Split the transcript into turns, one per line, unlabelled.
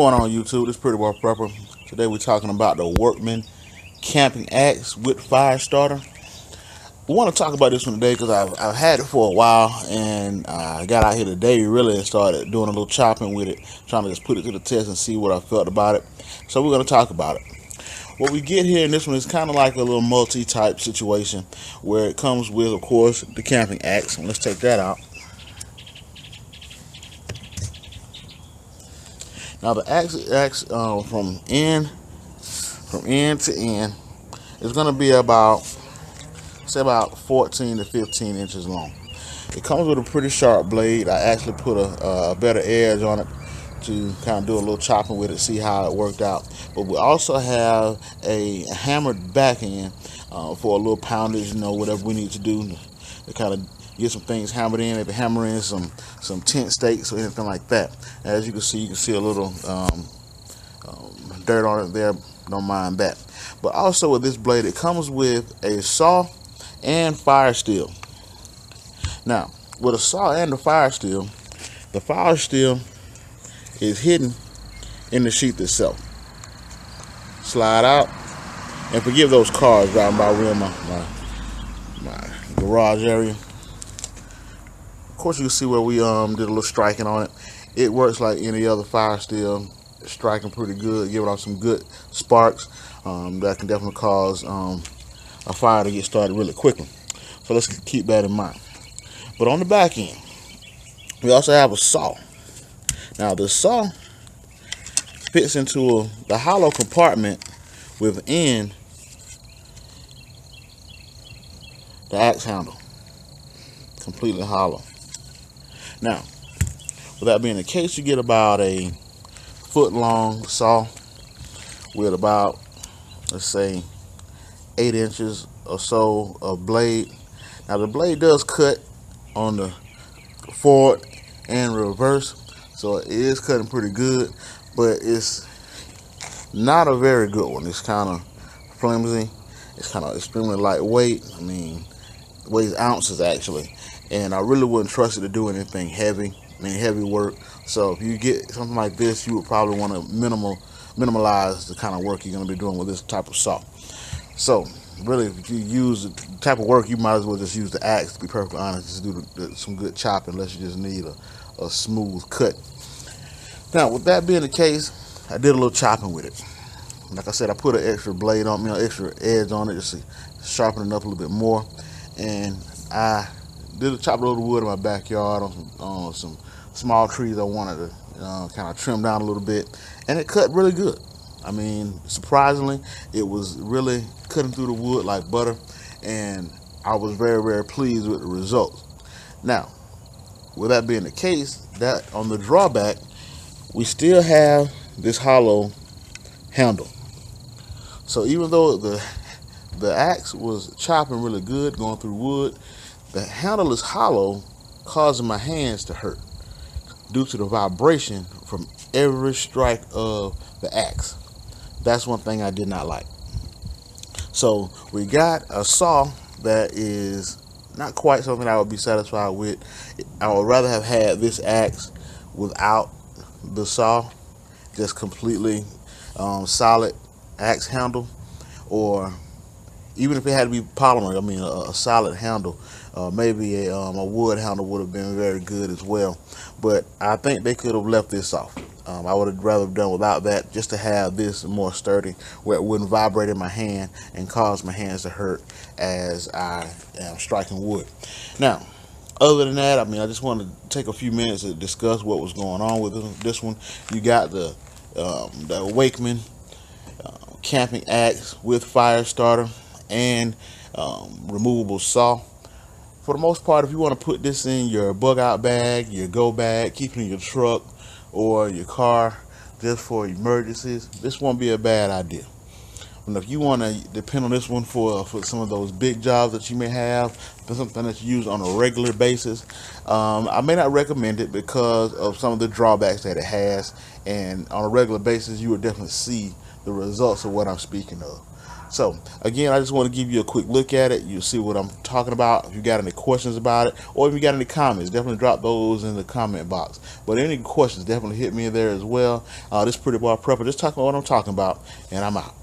going on, YouTube? This is Pretty Well Prepper. Today we're talking about the Wakeman Camping Axe with Firestarter. We want to talk about this one today because I've had it for a while, and I got out here today really and started doing a little chopping with it, trying to just put it to the test and see what I felt about it. So we're going to talk about it. What we get here in this one is kind of like a little multi-type situation where it comes with, of course, the camping axe. And let's take that out. Now the axe from end to end is going to be about, say, about 14 to 15 inches long. It comes with a pretty sharp blade. I actually put a better edge on it to kind of do a little chopping with it, see how it worked out. But we also have a hammered back end for a little poundage, whatever we need to do to kind of get some things hammered in, maybe hammer in some tent stakes or anything like that. As you can see a little dirt on it there. Don't mind that. But also with this blade, it comes with a saw and fire steel. Now, with a saw and the fire steel is hidden in the sheath itself. Slide out, and forgive those cars driving by around my garage area. Of course, you can see where we did a little striking on it. It works like any other fire steel, striking pretty good, giving off some good sparks that can definitely cause a fire to get started really quickly. So let's keep that in mind. But on the back end, we also have a saw. Now the saw fits into the hollow compartment within the axe handle, completely hollow. Now, with that being the case, you get about a foot long saw with about, let's say, 8 inches or so of blade. Now the blade does cut on the forward and reverse, so it is cutting pretty good, but it's not a very good one. It's kind of flimsy. It's kind of extremely lightweight. I mean, it weighs ounces actually, and I really wouldn't trust it to do anything heavy. Heavy work. So if you get something like this, you would probably want to minimalize the kind of work you're going to be doing with this type of saw. So really, if you use the type of work, you might as well just use the axe, to be perfectly honest. Just do some good chopping, unless you just need a smooth cut. Now, with that being the case, I did a little chopping with it. Like I said, I put an extra blade on, extra edge on it, just to sharpen it up a little bit more. And I did chop a little wood in my backyard on some small trees I wanted to kind of trim down a little bit, and it cut really good. I mean, surprisingly, it was really cutting through the wood like butter, and I was very, very pleased with the results. Now, with that being the case, that on the drawback, we still have this hollow handle. So even though the axe was chopping really good, going through wood, the handle is hollow, causing my hands to hurt due to the vibration from every strike of the axe. That's one thing I did not like. So we got a saw that is not quite something I would be satisfied with. I would rather have had this axe without the saw, just completely solid axe handle, or even if it had to be polymer, a solid handle. Maybe a wood handle would have been very good as well, but I think they could have left this off. I would have rather done without that, just to have this more sturdy, where it wouldn't vibrate in my hand and cause my hands to hurt as I am striking wood. Now, other than that, I just wanted to take a few minutes to discuss what was going on with this one. You got the Wakeman Camping Axe with Firestarter and removable saw. For the most part, if you want to put this in your bug out bag, your go bag, keep it in your truck or your car just for emergencies, this won't be a bad idea. And if you want to depend on this one for some of those big jobs that you may have, for something that you use on a regular basis, I may not recommend it because of some of the drawbacks that it has. And on a regular basis, you will definitely see the results of what I'm speaking of. So again, I just want to give you a quick look at it. You'll see what I'm talking about. If you got any questions about it, or if you got any comments, definitely drop those in the comment box. But any questions, definitely hit me there as well. This Pretty Boy Prepper, just talking about what I'm talking about, and I'm out.